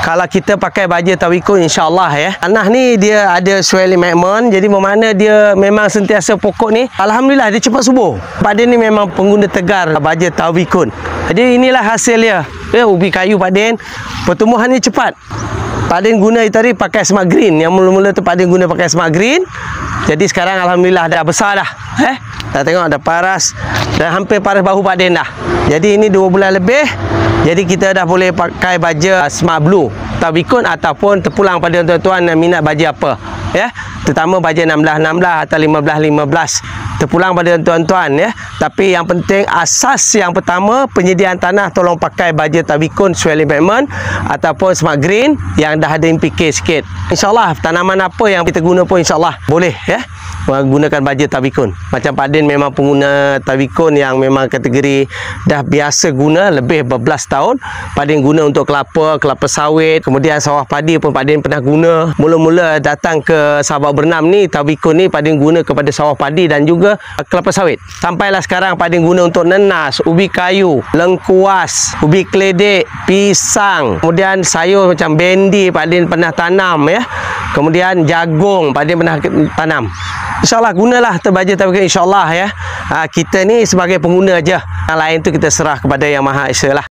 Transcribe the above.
Kalau kita pakai baja tawikun, insya-Allah ya. Tanah ni dia ada soil embankment, jadi bermakna dia memang sentiasa pokok ni alhamdulillah dia cepat subur. Pak Din ni memang pengguna tegar baja tawikun. Jadi inilah hasil dia. Ya, ubi kayu Pak Din, pertumbuhannya cepat. Pak Din guna tadi pakai Smart Green. Yang mula-mula tu Pak Din guna pakai Smart Green. Jadi sekarang alhamdulillah dah besar dah. Dah tengok dah paras dan hampir paras bahu Pak Din dah. Jadi ini 2 bulan lebih. Jadi kita dah boleh pakai baja Smart Blue tawikun ataupun terpulang pada tuan-tuan yang minat baja apa. Ya, terutama baja 16-16 atau 15-15. Terpulang pada tuan-tuan ya. Tapi yang penting asas yang pertama, penyediaan tanah tolong pakai baja tawikun soil embankment ataupun Smart Green yang dah ada NPK sikit. InsyaAllah tanaman apa yang kita guna pun insyaAllah boleh ya menggunakan baja tawikun. Macam Pak Din memang pengguna tawikun yang memang kategori dah biasa guna lebih berbelas tahun. Pak Din guna untuk kelapa sawit, kemudian sawah padi pun Pak Din pernah guna. Mula-mula datang ke Sabak Bernam ni, tawikun ni Pak Din guna kepada sawah padi dan juga kelapa sawit. Sampailah sekarang Pak Din guna untuk nenas, ubi kayu, lengkuas, ubi keledek, pisang, kemudian sayur macam bendi Pak Din pernah tanam ya. Kemudian jagung Pak Din pernah tanam. InsyaAllah gunalah baja tawikun insyaAllah ya. Kita ni sebagai pengguna aja. Yang lain tu kita serah kepada Yang Maha Esa lah.